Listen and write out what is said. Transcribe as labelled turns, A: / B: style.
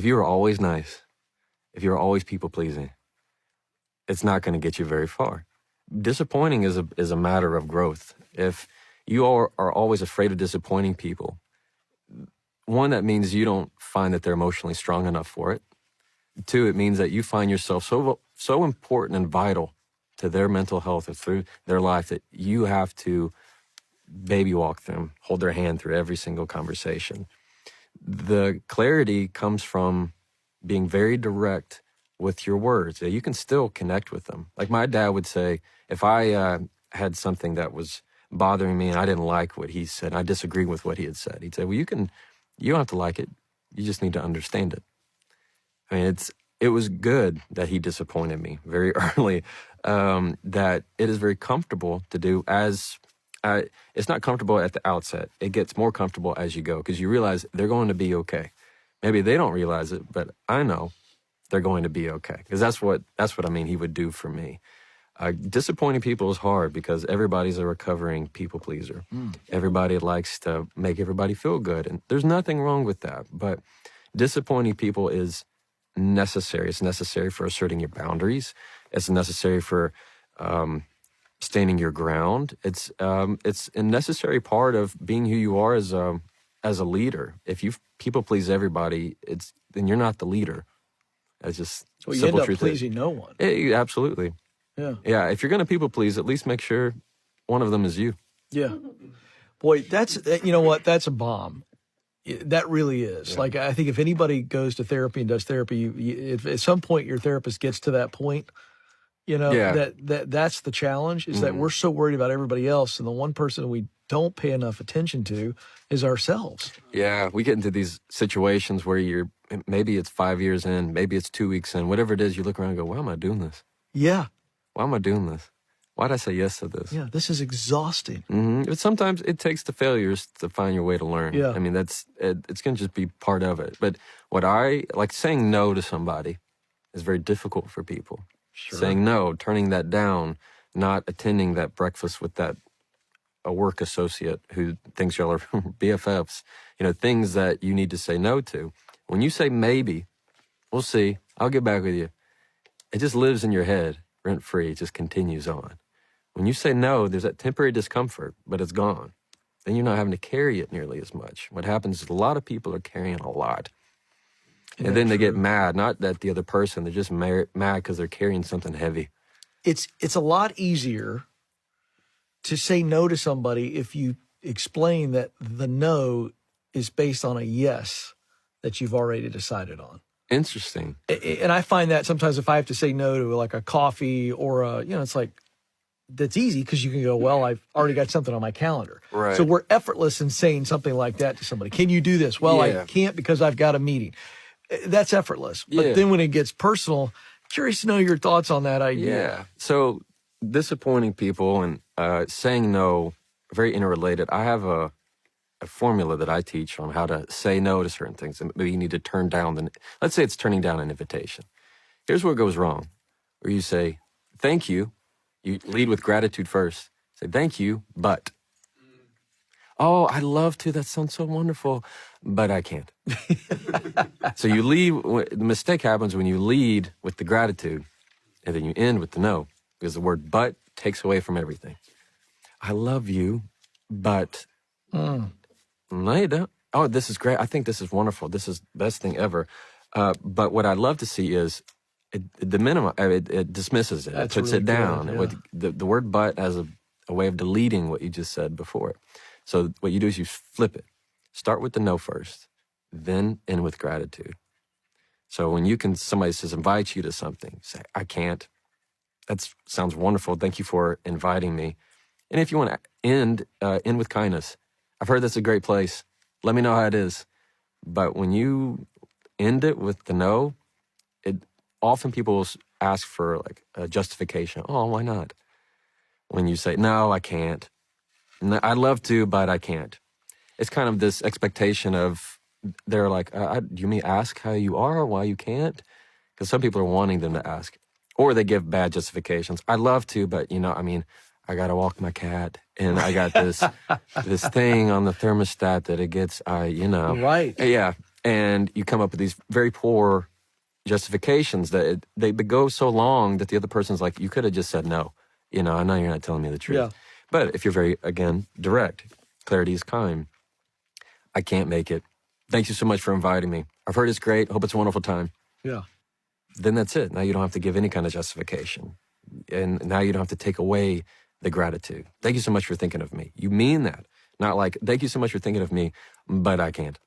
A: you are always nice, if you're always people-pleasing, it's not going to get you very far. Disappointing is a matter of growth. If you are always afraid of disappointing people, one, that means you don't find that they're emotionally strong enough for it. Two, it means that you find yourself so important and vital to their mental health or through their life that you have to baby walk them, hold their hand through every single conversation. The clarity comes from being very direct with your words. You can still connect with them. Like my dad would say, if I had something that was bothering me and I didn't like what he said, I disagreed with what he had said, he'd say, well, you don't have to like it. You just need to understand it. I mean, it was good that he disappointed me very early, that it is very comfortable to do it's not comfortable at the outset. It gets more comfortable as you go because you realize they're going to be okay. Maybe they don't realize it, but I know they're going to be okay because that's what I mean he would do for me. Disappointing people is hard because everybody's a recovering people pleaser. Everybody likes to make everybody feel good, and there's nothing wrong with that. But disappointing people is necessary. It's necessary for asserting your boundaries. It's necessary for standing your ground. It's a necessary part of being who you are as a leader. If you people please everybody, then you're not the leader. That's just
B: so you
A: simple
B: end up
A: truth.
B: pleasing no one.
A: Absolutely. Yeah. If you're going to people please, at least make sure one of them is you.
B: Yeah. Boy, you know what? That's a bomb. That really is. Yeah. Like, I think if anybody goes to therapy and does therapy, if at some point your therapist gets to that point, that's the challenge, is that we're so worried about everybody else, and the one person we don't pay enough attention to is ourselves.
A: Yeah, we get into these situations where maybe it's 5 years in, maybe it's 2 weeks in, whatever it is, you look around and go, why am I doing this?
B: Yeah.
A: Why am I doing this? Why did I say yes to this?
B: Yeah, this is exhausting.
A: But sometimes it takes the failures to find your way to learn.
B: Yeah.
A: I mean, it's going to just be part of it. But what I like, saying no to somebody is very difficult for people.
B: Sure.
A: Saying no, turning that down, not attending that breakfast with a work associate who thinks y'all are BFFs, things that you need to say no to. When you say maybe, we'll see, I'll get back with you, it just lives in your head rent-free. It just continues on. When you say no, there's that temporary discomfort, but it's gone. Then you're not having to carry it nearly as much. What happens is a lot of people are carrying a lot. And then they get mad, not at the other person. They're just mad because they're carrying something heavy.
B: It's a lot easier to say no to somebody if you explain that the no is based on a yes that you've already decided on.
A: Interesting.
B: And I find that sometimes if I have to say no to like a coffee or it's like, that's easy because you can go, well, I've already got something on my calendar.
A: Right.
B: So we're effortless in saying something like that to somebody. Can you do this? Well, I can't because I've got a meeting. That's effortless. But then when it gets personal, curious to know your thoughts on that idea.
A: Yeah. So disappointing people and saying no, very interrelated. I have a formula that I teach on how to say no to certain things. And maybe you need to turn down let's say it's turning down an invitation. Here's where it goes wrong. Where you say, thank you. You lead with gratitude first. Say, thank you, but. Oh, I'd love to. That sounds so wonderful, but I can't. So you leave. The mistake happens when you lead with the gratitude and then you end with the no, because the word but takes away from everything. I love you, but. No, you don't. Oh, this is great. I think this is wonderful. This is the best thing ever. But what I'd love to see is it dismisses it.
B: That's
A: it puts
B: really
A: it down.
B: good,
A: With the word but has a way of deleting what you just said before it. So what you do is you flip it. Start with the no first, then end with gratitude. So when somebody says, invite you to something, say, I can't. That sounds wonderful. Thank you for inviting me. And if you want to end with kindness. I've heard that's a great place. Let me know how it is. But when you end it with the no, often people will ask for like a justification. Oh, why not? When you say, no, I can't. I'd love to, but I can't. It's kind of this expectation of, they're like, do you mean ask how you are or why you can't? Because some people are wanting them to ask. Or they give bad justifications. I'd love to, but I got to walk my cat, and I got this thing on the thermostat that it gets,
B: Right.
A: Yeah. and you come up with these very poor justifications that they go so long that the other person's like, you could have just said no. You know, I know you're not telling me the truth.
B: Yeah.
A: But if you're very, again, direct, clarity is kind. I can't make it. Thank you so much for inviting me. I've heard it's great. Hope it's a wonderful time.
B: Yeah.
A: Then that's it. Now you don't have to give any kind of justification. And now you don't have to take away the gratitude. Thank you so much for thinking of me. You mean that. Not like, thank you so much for thinking of me, but I can't.